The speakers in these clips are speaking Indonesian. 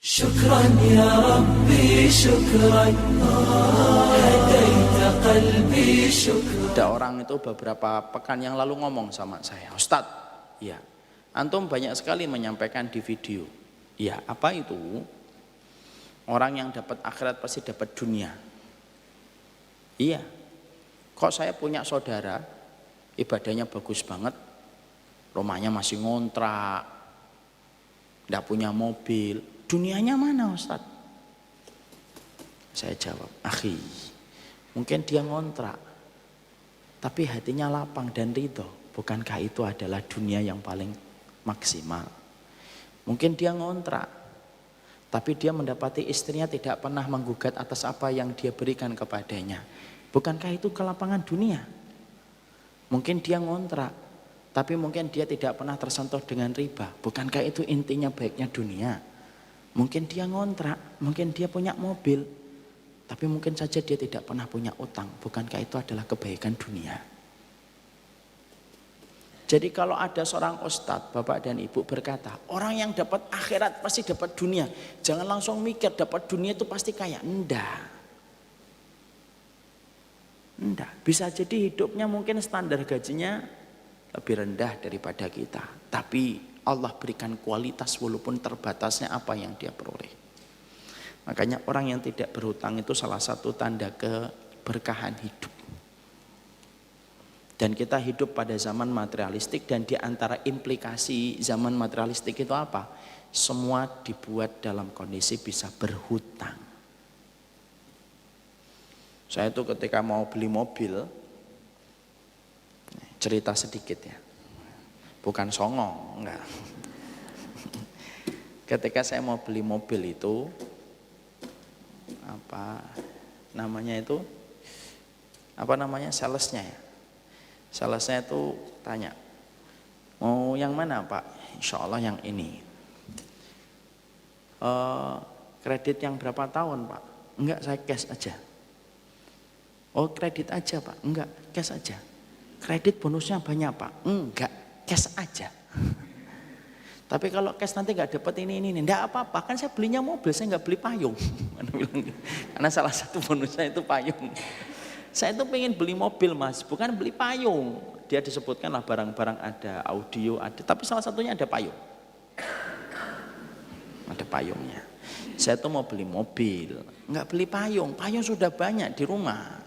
شكرا يا ربي شكرا هديت قلبي شكرا. Ada orang itu beberapa pekan yang lalu ngomong sama saya, Ustadz, ya, antum banyak sekali menyampaikan di video. Ya, apa itu? Orang yang dapat akhirat pasti dapat dunia. Iya. Kok saya punya saudara, ibadahnya bagus banget, rumahnya masih ngontrak, tidak punya mobil, dunianya mana Ustadz? Saya jawab, akhi, mungkin dia ngontrak, tapi hatinya lapang dan ridho. Bukankah itu adalah dunia yang paling maksimal? Mungkin dia ngontrak, tapi dia mendapati istrinya tidak pernah menggugat atas apa yang dia berikan kepadanya. Bukankah itu kelapangan dunia? Mungkin dia ngontrak, tapi mungkin dia tidak pernah tersentuh dengan riba. Bukankah itu intinya baiknya dunia? Mungkin dia ngontrak, mungkin dia punya mobil, tapi mungkin saja dia tidak pernah punya utang. Bukankah itu adalah kebaikan dunia? Jadi kalau ada seorang ustadz, bapak dan ibu berkata, orang yang dapat akhirat pasti dapat dunia, jangan langsung mikir dapat dunia itu pasti kaya. Enggak. Bisa jadi hidupnya mungkin standar gajinya lebih rendah daripada kita, tapi Allah berikan kualitas walaupun terbatasnya apa yang dia peroleh. Makanya orang yang tidak berhutang itu salah satu tanda keberkahan hidup. Dan kita hidup pada zaman materialistik, dan di antara implikasi zaman materialistik itu apa? Semua dibuat dalam kondisi bisa berhutang. Saya itu ketika mau beli mobil, cerita sedikit ya, bukan songong, enggak. Ketika saya mau beli mobil itu, salesnya ya. Salesnya itu tanya, mau yang mana Pak? Insya Allah yang ini. Kredit yang berapa tahun Pak? Enggak, saya cash aja. Oh kredit aja Pak? Enggak, cash aja. Kredit bonusnya banyak Pak? Enggak, cash aja. Tapi kalau cash nanti enggak dapat ini. Enggak apa-apa, kan saya belinya mobil, saya enggak beli payung. Karena salah satu bonusnya itu payung. Saya itu pengen beli mobil Mas, bukan beli payung. Dia disebutkan lah barang-barang ada, audio ada, tapi salah satunya ada payung. Ada payungnya. Saya tuh mau beli mobil, enggak beli payung. Payung sudah banyak di rumah.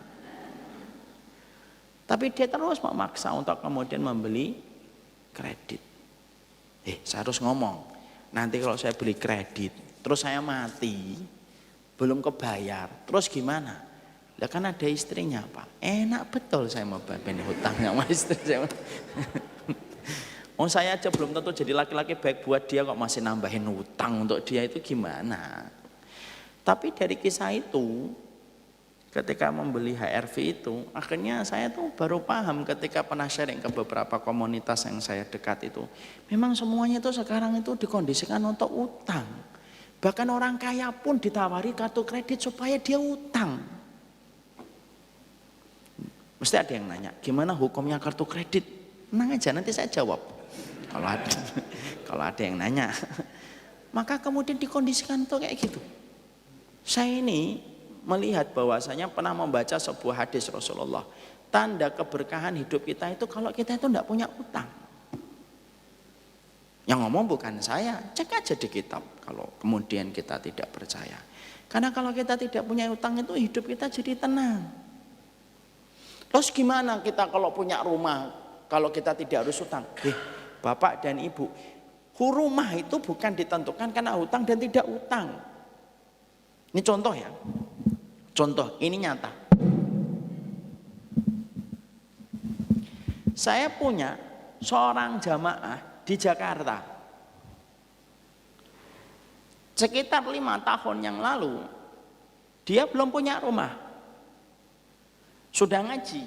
Tapi dia terus memaksa untuk kemudian membeli kredit. Saya harus ngomong, nanti kalau saya beli kredit, terus saya mati, belum kebayar, terus gimana? Lah kan ada istrinya Pak, enak betul saya mau bayar hutangnya sama istri saya. Saya aja belum tentu jadi laki-laki baik buat dia, kok masih nambahin hutang untuk dia, itu gimana? Tapi dari kisah itu, ketika membeli HRV itu, akhirnya saya tuh baru paham ketika pernah sharing ke beberapa komunitas yang saya dekat itu. Memang semuanya itu sekarang itu dikondisikan untuk utang. Bahkan orang kaya pun ditawari kartu kredit supaya dia utang. Mesti ada yang nanya, gimana hukumnya kartu kredit? Tenang aja, nanti saya jawab. Kalau ada yang nanya. Maka kemudian dikondisikan tuh kayak gitu. Saya ini melihat bahwasanya pernah membaca sebuah hadis Rasulullah, tanda keberkahan hidup kita itu kalau kita itu tidak punya utang. Yang ngomong bukan saya, cek aja di kitab kalau kemudian kita tidak percaya. Karena kalau kita tidak punya utang itu hidup kita jadi tenang. Terus gimana kita kalau punya rumah, kalau kita tidak harus utang? Bapak dan ibu, rumah itu bukan ditentukan karena utang dan tidak utang. Ini contoh ya. Contoh, ini nyata. Saya punya seorang jamaah di Jakarta. Sekitar 5 tahun yang lalu, dia belum punya rumah. Sudah ngaji.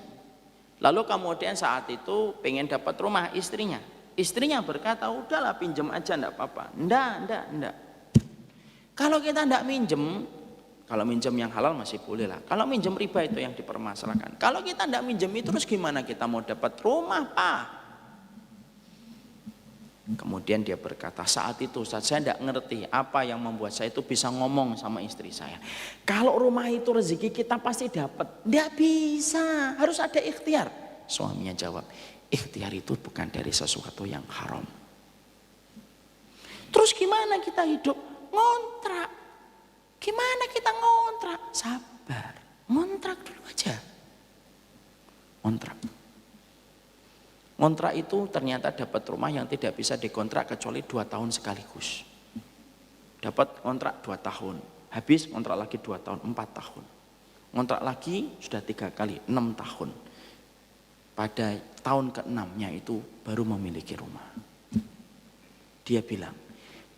Lalu kemudian saat itu pengen dapat rumah istrinya. Istrinya berkata, udahlah pinjam aja, enggak apa-apa. Enggak. Kalau kita enggak minjem, kalau minjem yang halal masih boleh lah. Kalau minjem riba itu yang dipermasalahkan. Kalau kita tidak minjem itu terus gimana kita mau dapat rumah Pak? Kemudian dia berkata, saat itu Ustaz, saya tidak ngerti apa yang membuat saya itu bisa ngomong sama istri saya. Kalau rumah itu rezeki kita pasti dapat. Tidak bisa, harus ada ikhtiar. Suaminya jawab, ikhtiar itu bukan dari sesuatu yang haram. Terus gimana kita hidup? Ngontrak. Gimana kita ngontrak? Sabar, ngontrak dulu aja. Ngontrak. Ngontrak itu ternyata dapat rumah yang tidak bisa dikontrak kecuali 2 tahun sekaligus. Dapat kontrak 2 tahun, habis kontrak lagi 2 tahun, 4 tahun. Kontrak lagi sudah 3 kali, 6 tahun. Pada tahun ke-6-nya itu baru memiliki rumah. Dia bilang,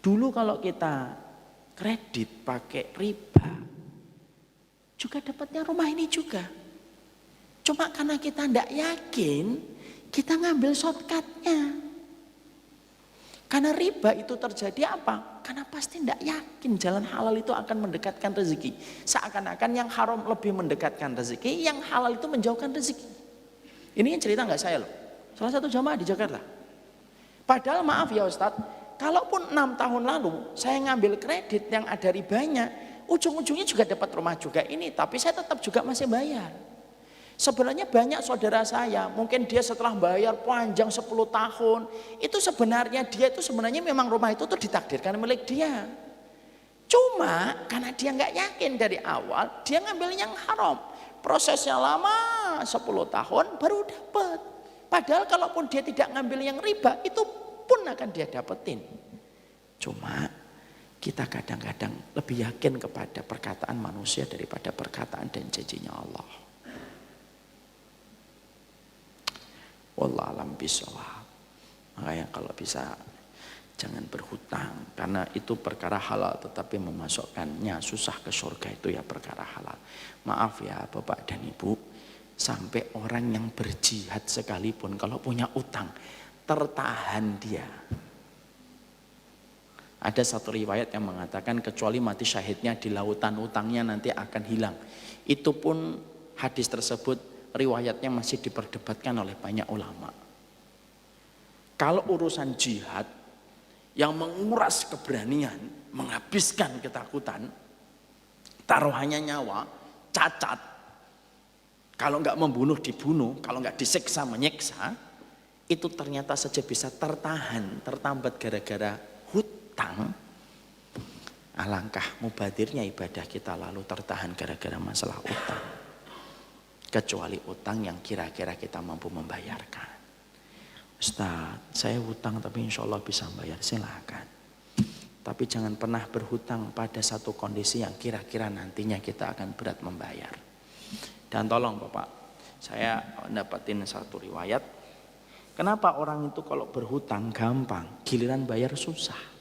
dulu kalau kita kredit pakai riba, juga dapatnya rumah ini juga. Cuma karena kita tidak yakin, kita ngambil shortcutnya. Karena riba itu terjadi apa? Karena pasti tidak yakin jalan halal itu akan mendekatkan rezeki. Seakan-akan yang haram lebih mendekatkan rezeki, yang halal itu menjauhkan rezeki. Ini yang cerita nggak saya loh. Salah satu jamaah di Jakarta. Padahal maaf ya Ustadz, kalaupun 6 tahun lalu saya ngambil kredit yang ada ribanya, ujung-ujungnya juga dapat rumah juga ini, tapi saya tetap juga masih bayar. Sebenarnya banyak saudara saya, mungkin dia setelah bayar panjang 10 tahun, itu sebenarnya dia itu sebenarnya memang rumah itu tuh ditakdirkan milik dia. Cuma karena dia nggak yakin dari awal, dia ngambil yang haram. Prosesnya lama 10 tahun baru dapat. Padahal kalaupun dia tidak ngambil yang riba, itu pun akan dia dapetin. Cuma kita kadang-kadang lebih yakin kepada perkataan manusia daripada perkataan dan janjinya Allah. Wallah alam bisawab. Makanya kalau bisa jangan berhutang, karena itu perkara halal tetapi memasukkannya susah ke surga, itu ya perkara halal. Maaf ya Bapak dan Ibu, sampai orang yang berjihad sekalipun kalau punya utang tertahan dia. Ada satu riwayat yang mengatakan kecuali mati syahidnya di lautan, utangnya nanti akan hilang. Itu pun hadis tersebut riwayatnya masih diperdebatkan oleh banyak ulama. Kalau urusan jihad yang menguras keberanian, menghabiskan ketakutan, taruhannya nyawa, cacat, kalau nggak membunuh dibunuh, kalau nggak disiksa menyiksa, itu ternyata saja bisa tertahan, tertambat gara-gara hutang. Alangkah mubadirnya ibadah kita lalu tertahan gara-gara masalah utang. Kecuali utang yang kira-kira kita mampu membayarkan. Ustaz, saya hutang tapi insya Allah bisa bayar, silakan. Tapi jangan pernah berhutang pada satu kondisi yang kira-kira nantinya kita akan berat membayar. Dan tolong Bapak, saya dapatin satu riwayat. Kenapa orang itu kalau berhutang gampang, giliran bayar susah?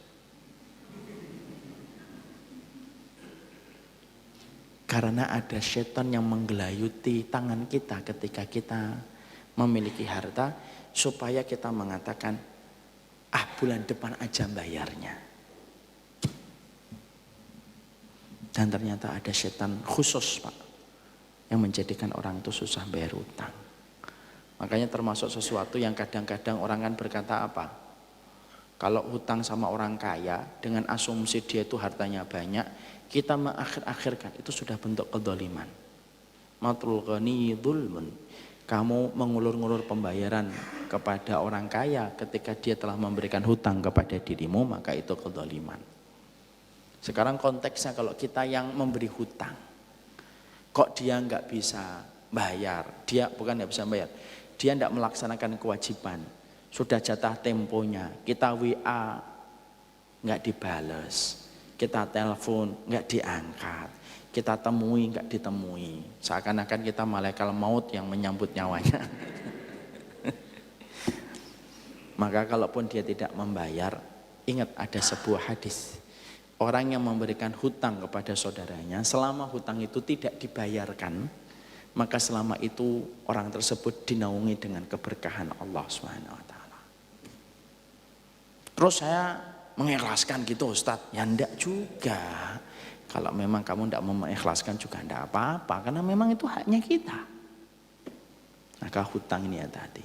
Karena ada setan yang menggelayuti tangan kita ketika kita memiliki harta, supaya kita mengatakan, bulan depan aja bayarnya. Dan ternyata ada setan khusus Pak, yang menjadikan orang itu susah bayar hutang. Makanya termasuk sesuatu yang kadang-kadang orang kan berkata apa? Kalau hutang sama orang kaya dengan asumsi dia itu hartanya banyak, kita mengakhir-akhirkan, itu sudah bentuk kedzaliman. Matul ghani dzulmun. Kamu mengulur-ngulur pembayaran kepada orang kaya ketika dia telah memberikan hutang kepada dirimu, maka itu kedzaliman. Sekarang konteksnya kalau kita yang memberi hutang, kok dia nggak bisa bayar, dia bukan nggak bisa bayar, dia nggak melaksanakan kewajiban, sudah jatah temponya, kita WA nggak dibales, kita telepon nggak diangkat, kita temui nggak ditemui, seakan-akan kita malaikat maut yang menyambut nyawanya. Maka kalaupun dia tidak membayar, ingat ada sebuah hadis, orang yang memberikan hutang kepada saudaranya, selama hutang itu tidak dibayarkan, maka selama itu orang tersebut dinaungi dengan keberkahan Allah SWT. Terus saya mengikhlaskan gitu Ustadz, ya enggak juga. Kalau memang kamu enggak mengikhlaskan juga enggak apa-apa, karena memang itu haknya kita. Maka hutang ini ya tadi,